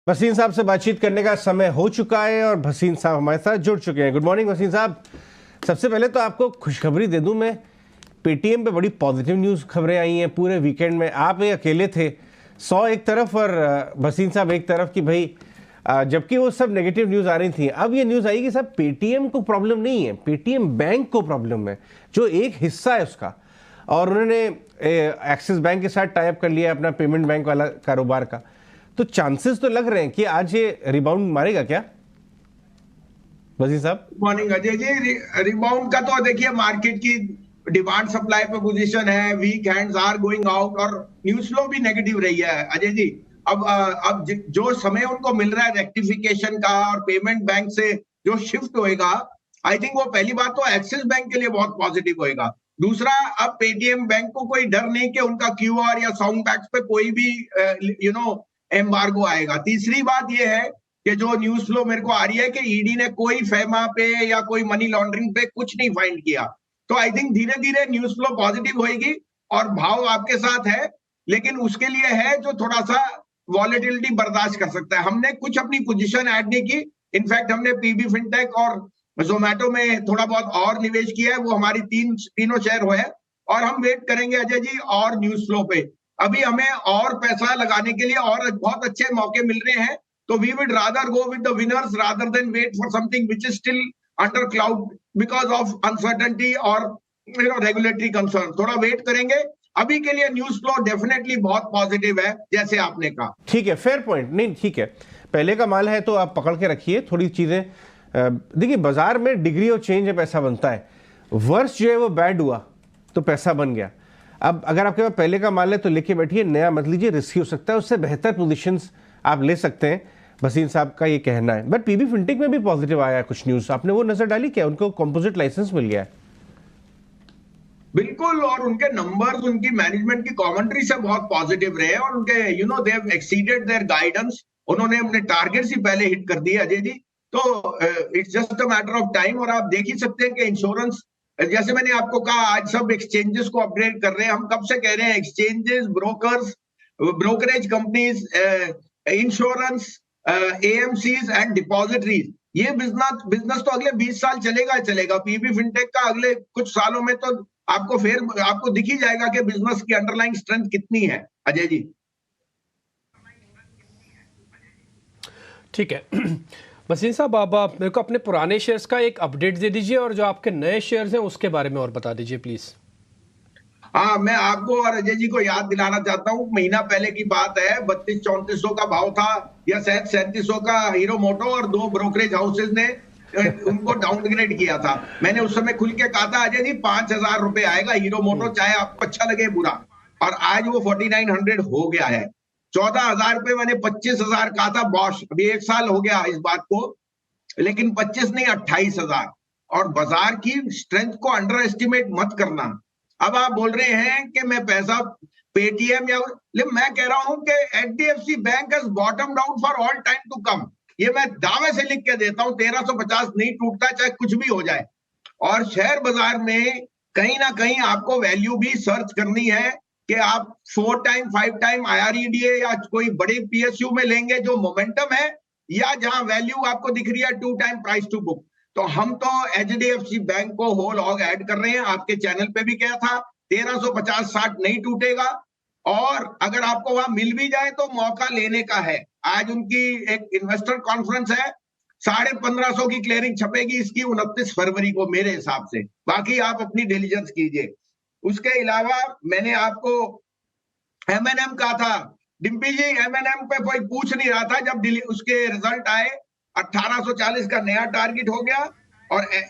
भसीन साहब से बातचीत करने का समय हो चुका है और भसीन साहब हमारे साथ जुड़ चुके हैं। गुड मॉर्निंग भसीन साहब। सबसे पहले तो आपको खुशखबरी दे दूं मैं, पेटीएम पे बड़ी पॉजिटिव न्यूज़ खबरें आई हैं पूरे वीकेंड में। आप ये अकेले थे 100 एक तरफ और भसीन साहब एक तरफ की भाई, जबकि वो सब नेगेटिव न्यूज़ आ रही थी। अब ये न्यूज़ आई कि साहब पेटीएम को प्रॉब्लम नहीं है, पेटीएम बैंक को प्रॉब्लम है, जो एक हिस्सा है उसका। और उन्होंने एक्सिस बैंक के साथ टाई अप कर लिया अपना पेमेंट बैंक वाला कारोबार का। तो चांसेस तो लग रहे हैं कि आज ये रिबाउंड मारेगा क्या वजीर साहब? मॉर्निंग अजय जी। रिबाउंड का तो देखिए मार्केट की डिमांड सप्लाई पे पोजीशन है, weak hands are going out और न्यूज फ्लो भी नेगेटिव रही है अजय जी। अब जो समय उनको मिल रहा है रेक्टिफिकेशन का और पेमेंट बैंक से जो शिफ्ट होएगा, आई थिंक वो पहली बात तो एक्सिस बैंक के लिए बहुत पॉजिटिव होएगा। दूसरा, अब पेटीएम बैंक को कोई डर नहीं कि उनका क्यूआर या साउंड बैग्स पे कोई भी एम्बार्गो आएगा। तीसरी बात ये है कि जो न्यूज फ्लो मेरे को आ रही है कि ईडी ने कोई फेमा पे या कोई मनी लॉन्ड्रिंग पे कुछ नहीं फाइंड किया। तो आई थिंक धीरे धीरे न्यूज फ्लो पॉजिटिव होएगी और भाव आपके साथ है, लेकिन उसके लिए है जो थोड़ा सा वॉलेटिलिटी बर्दाश्त कर सकता है। हमने कुछ अपनी पोजीशन ऐड नहीं की, इनफैक्ट हमने पीबी फिनटेक और जोमेटो में थोड़ा बहुत और निवेश किया है, वो हमारी तीनों शेयर हुए हैं और हम वेट करेंगे अजय जी और न्यूज फ्लो पे। अभी हमें और पैसा लगाने के लिए और बहुत अच्छे मौके मिल रहे हैं, तो we would rather go with the winners rather than wait for something which is still under cloud because of uncertainty or regulatory concern। थोड़ा वेट करेंगे। अभी के लिए न्यूज फ्लो डेफिनेटली बहुत पॉजिटिव है जैसे आपने कहा। ठीक है, फेयर पॉइंट। नहीं ठीक है, पहले का माल है तो आप पकड़ के रखिए थोड़ी चीजें। देखिए बाजार में डिग्री ऑफ चेंज है, पैसा बनता है। वर्ष जो है वो बैड हुआ तो पैसा बन गया। अब अगर आपके पास पहले का माल है तो लेके बैठिए, नया मत लीजिए, रिस्की हो सकता है, उससे बेहतर पोजीशंस आप ले सकते हैं, भसीन साहब का ये कहना है। बट पीबी फिनटेक में भी पॉजिटिव आया है कुछ न्यूज़, आपने वो नजर डाली क्या? उनको कंपोजिट लाइसेंस मिल गया है। बिल्कुल, और उनके नंबर्स, उनकी मैनेजमेंट की कमेंट्री से बहुत पॉजिटिव रहे और उनके they have exceeded their guidance. उन्होंने अपने टारगेट्स ही पहले हिट कर दिए अजय जी। तो it's just a matter of time. और आप देख ही सकते हैं कि इंश्योरेंस, जैसे मैंने आपको कहा, आज सब एक्सचेंजेस को अपग्रेड कर रहे हैं। हम कब से कह रहे हैं exchanges, brokers, brokerage companies, insurance, AMCs and depositories, ये बिजनेस तो अगले 20 साल चलेगा चलेगा। पीबी फिनटेक का अगले कुछ सालों में तो आपको दिख ही जाएगा कि बिजनेस की अंडरलाइंग स्ट्रेंथ कितनी है अजय जी। ठीक है वसीम साहब, आप मेरे को अपने पुराने शेयर्स का एक अपडेट दे दीजिए और जो आपके नए शेयर्स हैं उसके बारे में और बता दीजिए प्लीज। हाँ, मैं आपको और अजय जी को याद दिलाना चाहता हूँ, महीना पहले की बात है, 3200-3400 का भाव था या शायद 3700 का हीरो मोटो, और दो ब्रोकरेज हाउसेज ने उनको डाउनग्रेड किया था। मैंने उस समय खुल के कहा था अजय जी 5000 रुपए आएगा हीरो मोटो, चाहे आपको अच्छा लगे बुरा, और आज वो 4900 हो गया है। 14000 रुपए मैंने 25000 कहा था बॉश, अभी 1 साल हो गया इस बात को, लेकिन 25 नहीं 28000। और बाजार की स्ट्रेंथ को अंडर एस्टिमेट मत करना। अब आप बोल रहे हैं कि मैं पैसा पेटीएम या, लेकिन मैं कह रहा हूं कि HDFC bank has bottomed out for all time to come. ये मैं दावे से लिख के देता हूं, 1350 नहीं टूटता चाहे कुछ भी हो जाए। और शेयर बाजार में कहीं ना कहीं आपको वैल्यू भी सर्च करनी है कि आप 4 टाइम 5 टाइम आईआरईडीए या कोई बड़े पीएसयू में लेंगे जो मोमेंटम है, या जहां वैल्यू आपको दिख रही है 2 टाइम प्राइस टू बुक। तो हम तो एचडीएफसी बैंक को होल हॉग ऐड कर रहे हैं। आपके चैनल पे भी क्या था, 1350-60 नहीं टूटेगा। और अगर आपको वहां मिल भी जाए तो मौका लेने का है। आज उनकी एक इन्वेस्टर कॉन्फ्रेंस है, 1550 की क्लियरिंग छपेगी इसकी 29 फरवरी को मेरे हिसाब से। बाकी आप अपनी डिलीजेंस कीजिए। उसके अलावा मैंने आपको एमएनएम कहा था, डिम्पी जी एमएनएम पे कोई पूछ नहीं रहा था, जब उसके रिजल्ट आए 1840 का नया टारगेट हो गया।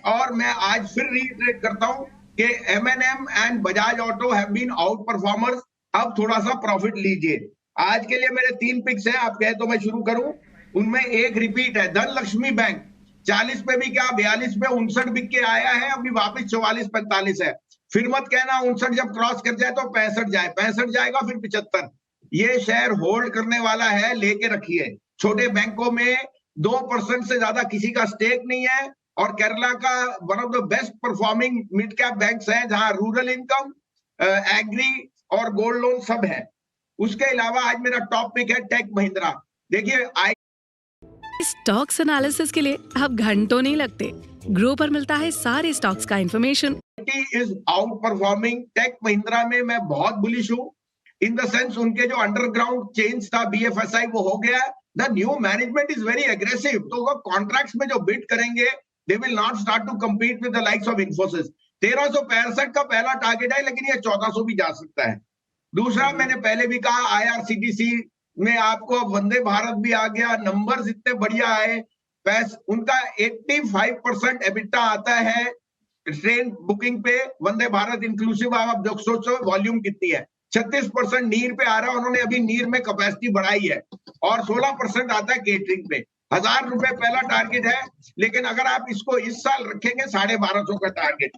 और मैं आज फिर रीइटरेट करता हूं कि MNM and Bajaj Auto have been outperformers. अब थोड़ा सा प्रॉफिट लीजिए। आज के लिए मेरे 3 पिक्स हैं, आप कहे तो मैं शुरू करूं। उनमें एक रिपीट है, धनलक्ष्मी बैंक 40 पे भी क्या 42 पे 59 बिक के आया है, अभी वापस 44-45 है। फिर मत कहना 59 जब क्रॉस कर जाए तो 65 जाए, 65 जाएगा फिर 75। ये शेयर होल्ड करने वाला है, लेके रखिए। छोटे बैंकों में 2% से ज्यादा किसी का स्टेक नहीं है, और केरला का one of the best performing mid cap banks है, जहां रूरल इनकम, एग्री और गोल्ड लोन सब है। उसके अलावा आज मेरा टॉप पिक है टेक महिंद्रा। देखिए स्टॉक्स एनालिसिस के लिए अब घंटों नहीं लगते। ग्रो पर मिलता है सारे स्टॉक्स का information. Is outperforming. Tech Mahindra में मैं बहुत बुलिश हूँ, इन द सेंस उनके जो अंडरग्राउंड चेंज था BFSI वो हो गया। The new management is very aggressive, तो वो कॉन्ट्रैक्ट्स में जो बिड करेंगे they will not start to compete with the likes of Infosys. 1365 का पहला टारगेट है, लेकिन ये 1400 भी जा सकता है। दूसरा, मैंने पहले भी कहा, IRCTC में आपको वंदे भारत भी आ गया, नंबर्स इतने बढ़िया आए। उनका 85% एबिटा आता है ट्रेन बुकिंग पे, वंदे भारत इंक्लूसिव। आप सोचो वॉल्यूम कितनी है, 36% नीर पे आ रहा है, उन्होंने अभी नीर में कैपेसिटी बढ़ाई है, और 16% आता है केटरिंग पे। 1000 रुपए पहला टारगेट है, लेकिन अगर आप इसको इस साल रखेंगे 1250 का टारगेट।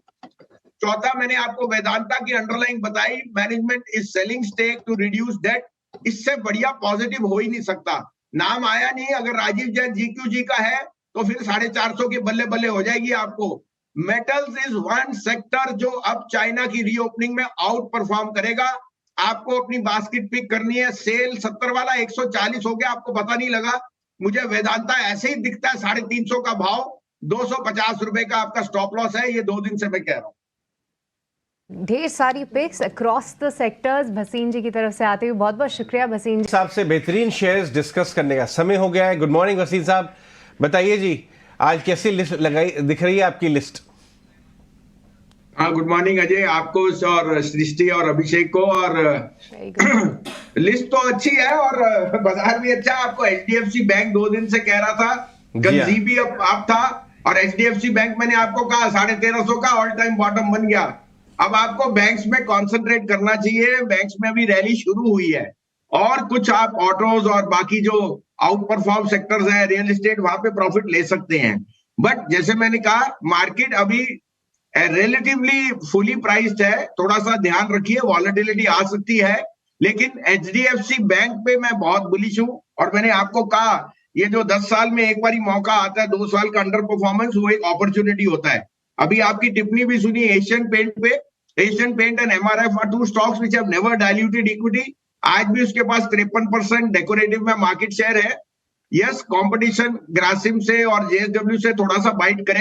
चौथा, मैंने आपको वेदांता की अंडरलाइन बताई, management is selling stake to reduce debt. इससे बढ़िया पॉजिटिव हो ही नहीं सकता। नाम आया नहीं, अगर राजीव जैन GQG का है तो फिर 450 के बल्ले बल्ले हो जाएगी आपको। मेटल्स इज वन सेक्टर जो अब चाइना की रीओपनिंग में आउट परफॉर्म करेगा। आपको अपनी बास्केट पिक करनी है। सेल 70 वाला 140 हो गया, आपको पता नहीं लगा। मुझे वेदांता ऐसे ही दिखता है, 350 का भाव, 250 रुपए का आपका स्टॉप लॉस है। ये 2 दिन से मैं कह रहा हूं। ढेर सारी pics across the sectors Bhasin ji की तरफ से आते हुए बहुत बहुत शुक्रिया भसीन जी। साहब से बेहतरीन शेयर्स डिस्कस करने का समय हो गया है। गुड मॉर्निंग वसीम साहब, बताइए जी आज कैसी लिस्ट लगाई दिख रही है आपकी लिस्ट? हाँ, गुड मॉर्निंग अजय, आपको और सृष्टि और अभिषेक को। और लिस्ट तो अच्छी है और बाजार भी अच्छा। आपको HDFC बैंक 2 दिन से कह रहा था, गंजी भी अब था, और HDFC बैंक मैंने आपको कहा 1350 का ऑल टाइम बॉटम बन गया। अब आपको बैंक्स में कंसंट्रेट करना चाहिए। बैंक्स में अभी रैली शुरू हुई है, और कुछ आप ऑटोज और बाकी जो आउट परफॉर्म सेक्टर्स हैं, रियल एस्टेट, वहां पे प्रॉफिट ले सकते हैं। बट जैसे मैंने कहा, मार्केट अभी रिलेटिवली फुली प्राइस्ड है। थोड़ा सा ध्यान रखिए, वॉलेटिलिटी आ सकती है, लेकिन HDFC बैंक पे मैं बहुत बुलिश हूं। और मैंने आपको कहा, ये जो 10 साल में एक बार मौका आता है, 2 साल का अंडर परफॉर्मेंस, वो एक अपॉर्चुनिटी होता है। अभी आपकी टिप्पणी भी सुनी एशियन पेंट पे। Asian paint and MRF are 2 stocks which have never diluted equity. आज भी उसके पास 53% डेकोरेटिव में मार्केट शेयर है। यस, कंपटीशन ग्रासिम से और JSW से थोड़ा सा बाइट करे।